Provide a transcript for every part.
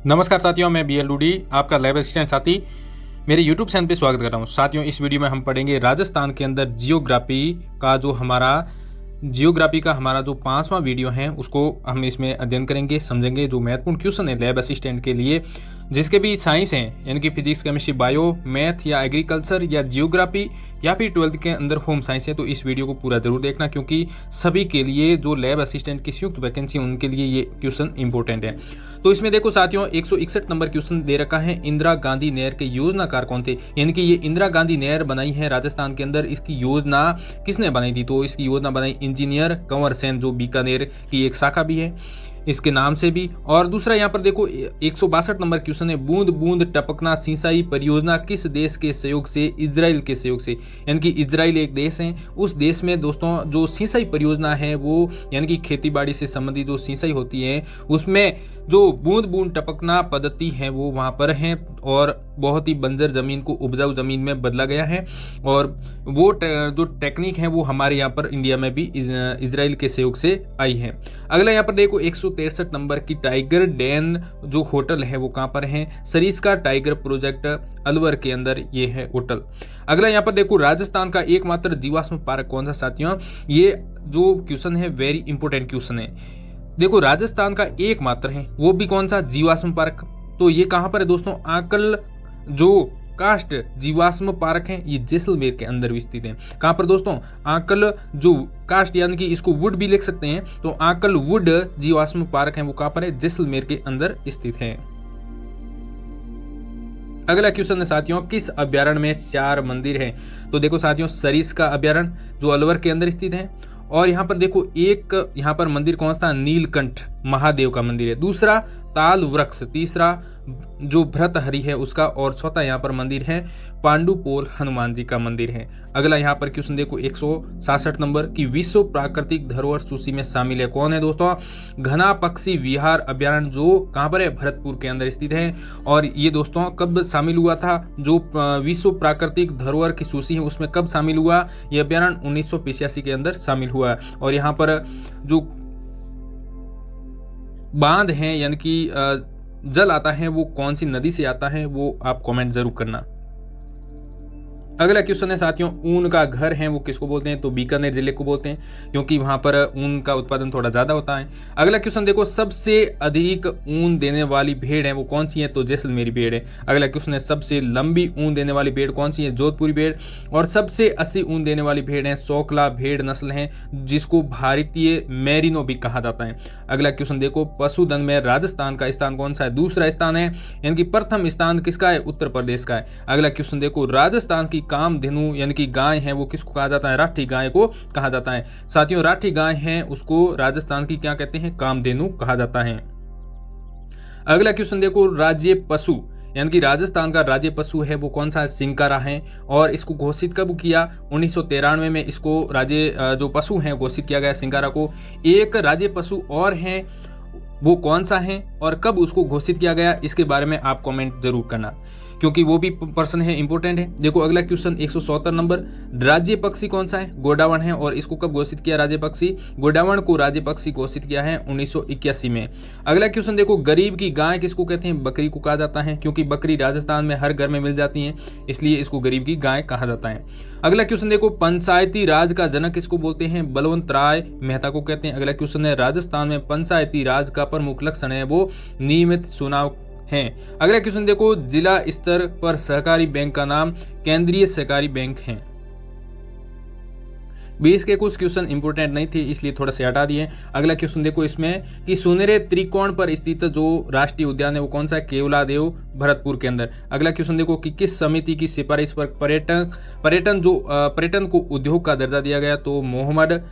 नमस्कार साथियों, मैं BL डूडी आपका लैब असिस्टेंट साथी मेरे YouTube चैनल पे स्वागत कर रहा हूँ। साथियों, इस वीडियो में हम पढ़ेंगे राजस्थान के अंदर जियोग्राफी का हमारा जो 5वां वीडियो है उसको हम इसमें अध्ययन करेंगे, समझेंगे। जो महत्वपूर्ण क्वेश्चन है लैब असिस्टेंट के लिए, जिसके भी साइंस हैं यानी कि फिजिक्स, केमिस्ट्री, बायो, मैथ या एग्रीकल्चर या जियोग्राफी या फिर 12th के अंदर होम साइंस है, तो इस वीडियो को पूरा जरूर देखना, क्योंकि सभी के लिए जो लैब असिस्टेंट की संयुक्त वैकेंसी उनके लिए ये क्वेश्चन इंपॉर्टेंट है। तो इसमें देखो साथियों, 161 नंबर क्वेश्चन दे रखा है। इंदिरा गांधी नहर के योजनाकार कौन थे, यानी कि ये इंदिरा गांधी नहर बनाई है राजस्थान के अंदर, इसकी योजना किसने बनाई थी? तो इसकी योजना बनाई इंजीनियर कंवर सेन, जो बीकानेर की एक शाखा भी है इसके नाम से भी। और दूसरा यहाँ पर देखो 162 नंबर क्वेश्चन है, बूंद बूंद टपकना सिंचाई परियोजना किस देश के सहयोग से? इजराइल के सहयोग से, यानी कि इजराइल एक देश है, उस देश में दोस्तों जो सिंचाई परियोजना है वो यानी कि खेती बाड़ी से संबंधित जो सिंचाई होती है उसमें जो बूंद बूंद टपकना पद्धति है वो वहाँ पर है, और बहुत ही बंजर जमीन को उपजाऊ जमीन में बदला गया है। और वो जो टेक्निक है वो हमारे यहाँ पर इंडिया में भी इजराइल के सहयोग से आई है। अगला यहाँ पर देखो 163 नंबर की टाइगर डेन जो होटल है वो कहाँ पर है? सरिस्का टाइगर प्रोजेक्ट अलवर के अंदर ये है होटल। अगला यहाँ पर देखो राजस्थान का एकमात्र जीवाश्म पार्क कौन सा? साथियों, ये जो क्वेश्चन है वेरी इंपॉर्टेंट क्वेश्चन है। देखो राजस्थान का एकमात्र है, वो भी कौन सा? जीवाश्म पार्क। तो ये कहाँ पर है दोस्तों? आंकल जो कास्ट जीवाश्म पार्क है ये जैसलमेर के अंदर स्थित है। कहाँ पर दोस्तों? आंकल जो कास्ट यानी कि इसको वुड भी लिख सकते हैं, तो आंकल वुड जीवाश्म पार्क है वो कहाँ पर है? जैसलमेर के अंदर स्थित है। अगला क्वेश्चन है साथियों, किस अभ्यारण्य में 4 मंदिर है? तो देखो साथियों, सरिस्का अभ्यारण्य जो अलवर के अंदर स्थित है, और यहाँ पर देखो एक यहाँ पर मंदिर कौन सा? नीलकंठ महादेव का मंदिर है। दूसरा ताल वृक्ष, तीसरा जो भरतहरि है उसका, और चौथा यहाँ पर मंदिर है पांडुपोल हनुमान जी का मंदिर है। अगला यहाँ पर क्वेश्चन देखो 166 नंबर की विश्व प्राकृतिक धरोहर सूची में शामिल है कौन है दोस्तों? घना पक्षी विहार अभ्यारण्य जो कहाँ पर है? भरतपुर के अंदर स्थित है। और ये दोस्तों कब शामिल हुआ था? जो विश्व प्राकृतिक धरोहर की सूची है उसमें कब शामिल हुआ? ये अभ्यारण्य 1985 के अंदर शामिल हुआ। और यहाँ पर जो बांध है यानी कि जल आता है वो कौन सी नदी से आता है, वो आप कमेंट जरूर करना। अगला क्वेश्चन है साथियों, ऊन का घर है वो किसको बोलते हैं? तो बीकानेर जिले को बोलते हैं, क्योंकि वहां पर ऊन का उत्पादन थोड़ा ज्यादा होता है। अगला क्वेश्चन देखो, सबसे अधिक ऊन देने वाली भेड़ है वो कौन सी है? तो जैसलमेरी भेड़ है। अगला क्वेश्चन है, सबसे लंबी ऊन देने वाली भेड़ कौन सी है? जोधपुरी भेड़। और सबसे अस्सी ऊन देने वाली भेड़ है चौकला भेड़ नस्ल है, जिसको भारतीय मेरिनो भी कहा जाता है। अगला क्वेश्चन देखो, पशुधन में राजस्थान का स्थान कौन सा है? दूसरा स्थान है, यानी कि प्रथम स्थान किसका है? उत्तर प्रदेश का है। अगला क्वेश्चन देखो, राजस्थान की कामधेनु यानी कि गाय है वो किसको कहा जाता है? राठी गाय को कहा जाता है। साथियों, राठी गाय है उसको राजस्थान की क्या कहते हैं? कामधेनु कहा जाता है। अगला क्वेश्चन देखो, राज्य पशु यानी कि राजस्थान का राज्य पशु है वो कौन सा है? सिंकारा है। और इसको घोषित कब किया? 1993 में इसको राज्य जो पशु है घोषित किया गया सिंकारा को। एक राज्य पशु और है, वो कौन सा है और कब उसको घोषित किया गया, इसके बारे में आप कमेंट जरूर करना, क्योंकि वो भी पर्सन है, इंपॉर्टेंट है। देखो अगला क्वेश्चन 177 नंबर, राज्य पक्षी कौन सा है? गोडावण है। और इसको कब घोषित किया राज्य पक्षी? गोडावण को राज्य पक्षी घोषित किया है 1981 में। अगला क्वेश्चन देखो, गरीब की गाय किसको कहते हैं? बकरी को कहा जाता है, क्योंकि बकरी राजस्थान में हर घर में मिल जाती है, इसलिए इसको गरीब की गाय कहा जाता है। अगला क्वेश्चन देखो, पंचायती राज का जनक किसको बोलते हैं? बलवंत राय मेहता को कहते हैं। अगला क्वेश्चन है, राजस्थान में पंचायती राज का प्रमुख लक्षण है वो नियमित चुनाव हैं। अगला क्वेश्चन देखो, जिला स्तर पर सहकारी बैंक का नाम केंद्रीय सहकारी बैंक है। 20 के कुछ क्वेश्चन इंपोर्टेंट नहीं थे इसलिए थोड़ा से हटा दिए। अगला क्वेश्चन देखो इसमें कि सुनहरे त्रिकोण पर स्थित जो राष्ट्रीय उद्यान है वो कौन सा है? केवलादेव भरतपुर के अंदर। अगला क्वेश्चन देखो कि किस समिति की सिफारिश पर पर्यटन को उद्योग का दर्जा दिया गया? तो मोहम्मद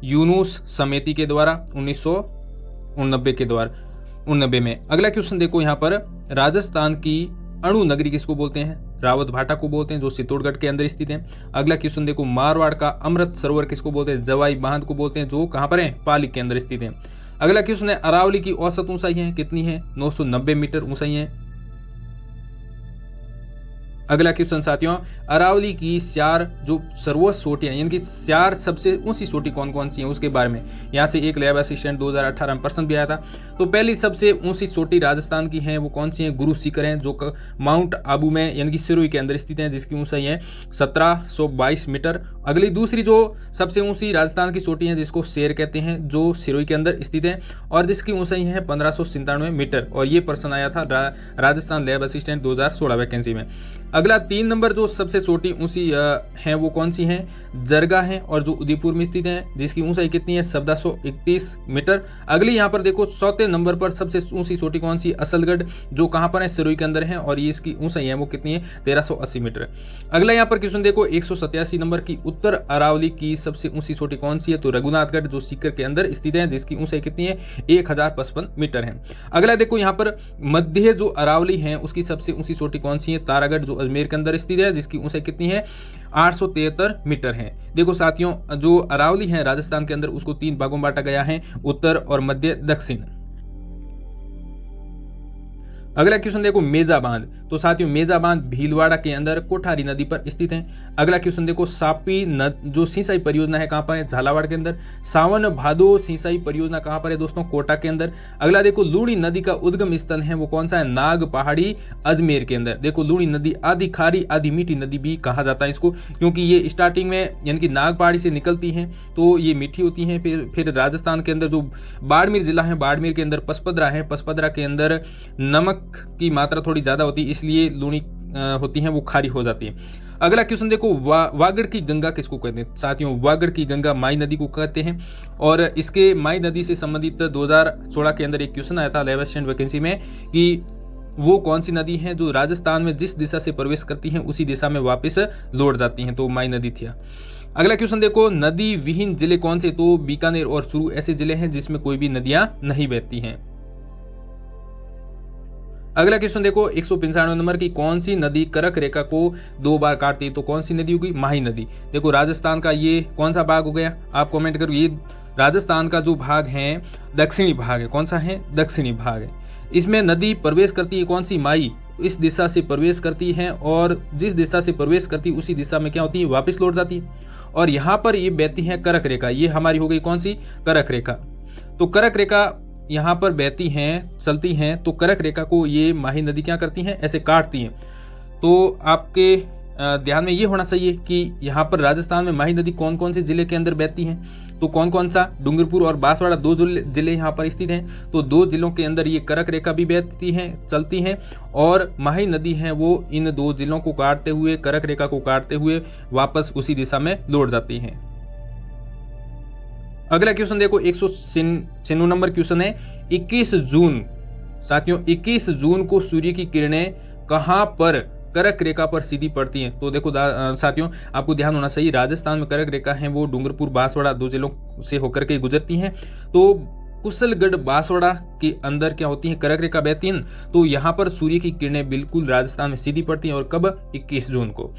यूनुस समिति के द्वारा 1989 में। अगला क्वेश्चन देखो, यहाँ पर राजस्थान की अणु नगरी किसको बोलते हैं? रावत भाटा को बोलते हैं, जो चित्तौड़गढ़ के अंदर स्थित है। अगला क्वेश्चन देखो, मारवाड़ का अमृत सरोवर किसको बोलते हैं? जवाई बांध को बोलते हैं, जो कहां पर है? पाली के अंदर स्थित है। अगला क्वेश्चन है, अरावली की औसत ऊंचाई है कितनी है? 990 मीटर ऊंचाई है। अगला क्वेश्चन साथियों, अरावली की 4 जो सर्वोच्च चोटियां यानी कि 4 सबसे ऊंची चोटी कौन कौन सी हैं उसके बारे में यहाँ से एक लैब असिस्टेंट 2018 में प्रश्न भी आया था। तो पहली सबसे ऊंची चोटी राजस्थान की है वो कौन सी है, गुरु शिखर है, जो माउंट आबू में यानी कि सिरोही के अंदर स्थित है, जिसकी ऊंचाई है 1722 मीटर। अगली दूसरी जो सबसे ऊंची राजस्थान की चोटी है जिसको शेर कहते हैं, जो सिरोही के अंदर स्थित है और जिसकी ऊंचाई है 1597 मीटर, और ये प्रश्न आया था राजस्थान लैब असिस्टेंट 2016 वैकेंसी में। अगला 3 नंबर जो सबसे छोटी ऊंची है वो कौन सी है, जरगा है, और जो उदयपुर में स्थित है, जिसकी ऊंचाई कितनी है 1731 मीटर। अगली यहाँ पर देखो 4थे नंबर पर सबसे ऊंची चोटी कौन सी, असलगढ़, जो कहाँ पर है, सिरोही के अंदर है, और ये इसकी ऊंचाई है वो कितनी है 1380 मीटर। अगला यहाँ पर क्वेश्चन देखो 187 नंबर की, उत्तर अरावली की सबसे ऊंची चोटी कौन सी है, तो रघुनाथगढ़, जो सीकर के अंदर स्थित है, जिसकी ऊंचाई कितनी है 1055 मीटर है। अगला देखो यहाँ पर मध्य जो अरावली है उसकी सबसे ऊंची चोटी कौन सी है, तारागढ़, जो अजमेर के अंदर स्थित है, जिसकी ऊंचाई कितनी है 873 मीटर है। देखो साथियों, जो अरावली है राजस्थान के अंदर उसको 3 भागों में बांटा गया है, उत्तर और मध्य दक्षिण। अगला क्वेश्चन देखो मेजा बांध, तो साथियों मेजा बांध भीलवाड़ा के अंदर कोठारी नदी पर स्थित है। अगला क्वेश्चन देखो सापी जो सिंचाई परियोजना है कहां पर है, झालावाड़ के अंदर। सावन भादो सिंचाई परियोजना कहां पर है दोस्तों, कोटा के अंदर। अगला देखो लूणी नदी का उद्गम स्थल है वो कौन सा है, नाग पहाड़ी, अजमेर के अंदर। देखो लूणी नदी आधी खारी आधी मीठी नदी भी कहा जाता है इसको, क्योंकि ये स्टार्टिंग में यानी कि नाग पहाड़ी से निकलती है तो ये मीठी होती है। फिर राजस्थान के अंदर जो बाड़मेर जिला है, बाड़मेर के अंदर पचपदरा है, पचपदरा के अंदर नमक की मात्रा थोड़ी ज्यादा होती है, इसलिए लूणी होती है वो खारी हो जाती है। अगला क्वेश्चन देखो वागड़ की गंगा किसको कहते हैं, साथियों वागड़ की गंगा माई नदी को कहते हैं, और इसके माई नदी से संबंधित 2016 के अंदर एक क्वेश्चन आया था लेवल स्टैंड वैकेंसी में कि वो कौन सी नदी है जो राजस्थान में जिस दिशा से प्रवेश करती है उसी दिशा में वापस लौट जाती है, तो माई नदी थी। अगला क्वेश्चन देखो नदी विहीन जिले कौन से, तो बीकानेर और चूरू ऐसे जिले हैं जिसमें कोई भी नदियां नहीं बहती हैं। अगला क्वेश्चन देखो 195 नंबर की, कौन सी नदी करक रेखा को 2 बार काटती है, तो कौन सी नदी होगी, माही नदी। देखो राजस्थान का ये कौन सा भाग हो गया, आप कमेंट करो। ये राजस्थान का जो भाग है दक्षिणी भाग है, कौन सा है, दक्षिणी भाग है। इसमें नदी प्रवेश करती है कौन सी, माई, इस दिशा से प्रवेश करती है, और जिस दिशा से प्रवेश करती है उसी दिशा में क्या होती है वापस लौट जाती है। और यहाँ पर ये बहती है करक रेखा, ये हमारी हो गई कौन सी, करक रेखा। तो करक रेखा यहाँ पर बहती हैं चलती हैं, तो करक रेखा को ये माही नदी क्या करती हैं, ऐसे काटती हैं। तो आपके ध्यान में ये होना चाहिए कि यहाँ पर राजस्थान में माही नदी कौन कौन से जिले के अंदर बहती हैं, तो कौन कौन सा, डूंगरपुर और बांसवाड़ा 2 जिले यहाँ पर स्थित हैं। तो 2 जिलों के अंदर ये करक रेखा भी बहती हैं चलती हैं, और माही नदी है वो इन 2 जिलों को काटते हुए, करक रेखा को काटते हुए वापस उसी दिशा में लौट जाती हैं। अगला क्वेश्चन देखो 196 नंबर क्वेश्चन है 21 जून, साथियों 21 जून को सूर्य की किरणें कहां पर करक रेखा पर सीधी पड़ती हैं। तो देखो साथियों आपको ध्यान होना चाहिए, राजस्थान में करक रेखा है वो डूंगरपुर बांसवाड़ा 2 जिलों से होकर के गुजरती हैं। तो कुशलगढ़ बांसवाड़ा के अंदर क्या होती है, करक रेखा बहती है, तो यहाँ पर सूर्य की किरणें बिल्कुल राजस्थान में सीधी पड़ती हैं, और कब, 21 जून को।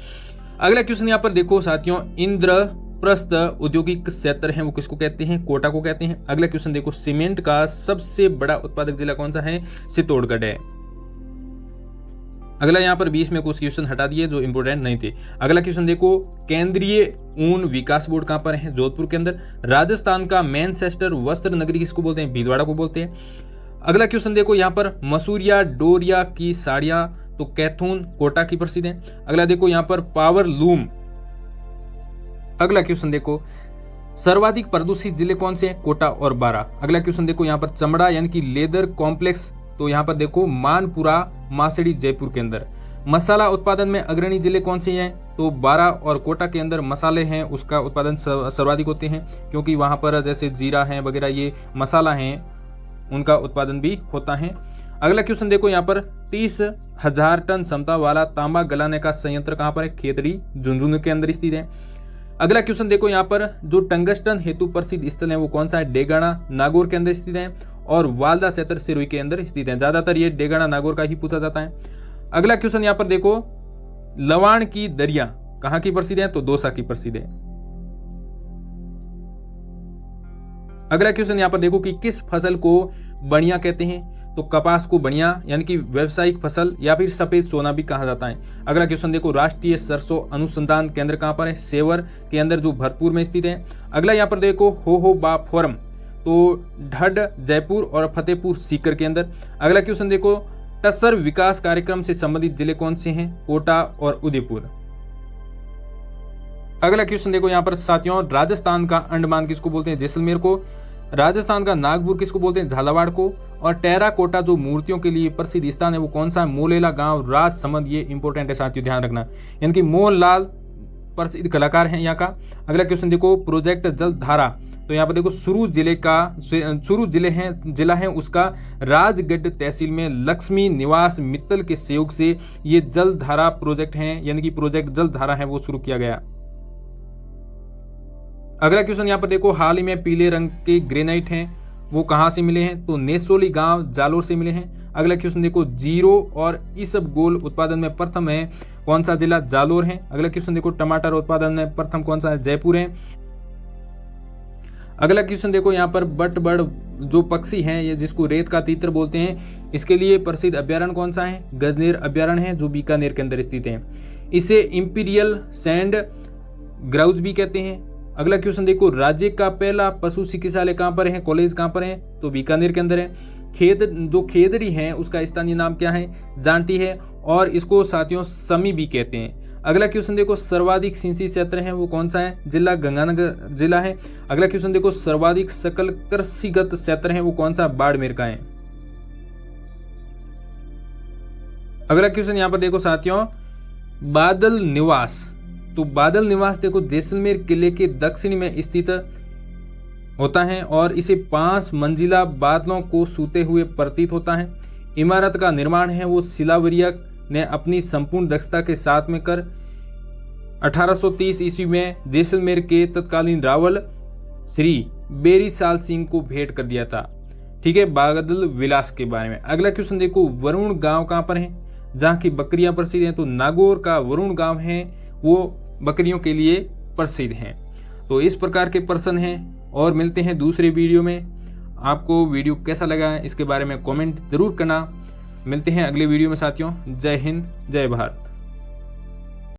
अगला क्वेश्चन यहाँ पर देखो साथियों इंद्रप्रस्थ औद्योगिक क्षेत्र है वो किसको कहते हैं, कोटा को कहते हैं। अगला क्वेश्चन देखो सीमेंट का सबसे बड़ा उत्पादक जिला कौन सा है, चित्तौड़गढ़ है। अगला यहाँ पर 20 में कुछ क्वेश्चन हटा दिए जो इंपोर्टेंट नहीं थे। अगला क्वेश्चन देखो केंद्रीय ऊन विकास बोर्ड कहां पर है, जोधपुर के अंदर। राजस्थान का मैनचेस्टर वस्त्र नगरी किसको बोलते हैं, भीलवाड़ा को बोलते हैं। अगला क्वेश्चन देखो यहाँ पर मसूरिया डोरिया की साड़ियां, तो कैथून कोटा की प्रसिद्ध है। अगला देखो यहाँ पर पावर लूम। अगला क्वेश्चन देखो सर्वाधिक प्रदूषित जिले कौन से हैं, कोटा और बारां। अगला क्वेश्चन देखो यहाँ पर चमड़ा यानी कि लेदर कॉम्प्लेक्स, तो यहाँ पर देखो मानपुरा मासड़ी जयपुर के अंदर। मसाला उत्पादन में अग्रणी जिले कौन से हैं, तो बारां और कोटा के अंदर मसाले हैं उसका उत्पादन सर्वाधिक होते हैं, क्योंकि वहाँ पर जैसे जीरा है वगैरह ये मसाला हैं उनका उत्पादन भी होता है। अगला क्वेश्चन देखो यहाँ पर 30,000 टन क्षमता वाला तांबा गलाने का संयंत्र कहाँ पर है, खेतड़ी झुंझुनू के अंदर स्थित है। अगला क्वेश्चन देखो यहाँ पर जो टंगस्टन हेतु प्रसिद्ध स्थल है वो कौन सा है, डेगाना नागौर के अंदर स्थित है, और वालदा क्षेत्र सिरोही के अंदर स्थित है। ज्यादातर ये डेगाना नागौर का ही पूछा जाता है। अगला क्वेश्चन यहाँ पर देखो लवाण की दरिया कहाँ की प्रसिद्ध है, तो दौसा की प्रसिद्ध है। अगला क्वेश्चन यहाँ पर देखो कि किस फसल को बणिया कहते हैं, तो कपास को बढ़िया यानी कि व्यावसायिक फसल या फिर सफेद सोना भी कहा जाता है। अगला क्वेश्चन देखो, राष्ट्रीय सरसों अनुसंधान केंद्र कहाँ पर है? सेवर के अंदर जो भरतपुर में स्थित है। अगला यहाँ पर देखो होहोबा फोरम, तो ढड जयपुर और फतेहपुर सीकर के अंदर। अगला क्वेश्चन देखो, टस्सर विकास कार्यक्रम से संबंधित जिले कौन से हैं? कोटा और उदयपुर। अगला क्वेश्चन देखो यहाँ पर साथियों, राजस्थान का अंडमान किसको बोलते हैं? जैसलमेर को। राजस्थान का नागपुर किसको बोलते हैं? झालावाड़ को। और टेराकोटा जो मूर्तियों के लिए प्रसिद्ध स्थान है वो कौन सा है? मोलेला गांव, राजसमंद। ये इंपॉर्टेंट है साथियों, ध्यान रखना, यानी कि मोहनलाल प्रसिद्ध कलाकार हैं यहाँ का। अगला क्वेश्चन देखो, प्रोजेक्ट जलधारा, तो यहाँ पर देखो सुरू जिला है उसका राजगढ़ तहसील में लक्ष्मी निवास मित्तल के सहयोग से ये जलधारा प्रोजेक्ट है, यानी कि प्रोजेक्ट जलधारा है वो शुरू किया गया। अगला क्वेश्चन यहाँ पर देखो, हाल ही में पीले रंग के ग्रेनाइट हैं वो कहाँ से मिले हैं? तो नेसोली गांव जालोर से मिले हैं। अगला क्वेश्चन देखो, जीरो और इसबगोल उत्पादन में प्रथम है कौन सा जिला? जालोर है। अगला क्वेश्चन देखो, टमाटर उत्पादन में प्रथम कौन सा है? जयपुर है। अगला क्वेश्चन देखो यहाँ पर, बटबड़ जो पक्षी हैं ये जिसको रेत का तीतर बोलते हैं, इसके लिए प्रसिद्ध अभ्यारण्य कौन सा है? गजनेर अभ्यारण्य है जो बीकानेर के अंदर स्थित है। इसे इंपीरियल सैंड ग्राउज भी कहते हैं। अगला क्वेश्चन देखो, राज्य का पहला पशु चिकित्सालय कहाँ पर है? कॉलेज कहाँ पर है? तो बीकानेर के अंदर है। खेदड़ी है उसका स्थानीय नाम क्या है? जांटी है, और इसको साथियों समी भी कहते हैं। अगला क्वेश्चन देखो, सर्वाधिक सिंचित क्षेत्र है वो कौन सा है? जिला गंगानगर जिला है। अगला क्वेश्चन देखो, सर्वाधिक सकल कृषिगत क्षेत्र है वो कौन सा? बाड़मेर का है। अगला क्वेश्चन यहाँ पर देखो साथियों, बादल निवास, तो बादल निवास देखो जैसलमेर किले के दक्षिण में स्थित होता है और इसे 5 मंजिला बादलों को सूते हुए प्रतीत होता है। इमारत का निर्माण है वो शिलावरियक ने अपनी संपूर्ण दक्षता के साथ में कर 1830 ईस्वी में जैसलमेर के तत्कालीन रावल श्री बेरी साल सिंह को भेंट कर दिया था। ठीक है, बादल विलास के बारे में। अगला क्वेश्चन देखो, वरुण गांव कहाँ पर है जहाँ की बकरियां प्रसिद्ध हैं? तो नागौर का वरुण गांव है वो बकरियों के लिए प्रसिद्ध हैं। तो इस प्रकार के प्रश्न हैं, और मिलते हैं दूसरे वीडियो में। आपको वीडियो कैसा लगा इसके बारे में कमेंट जरूर करना। मिलते हैं अगले वीडियो में साथियों। जय हिंद, जय भारत।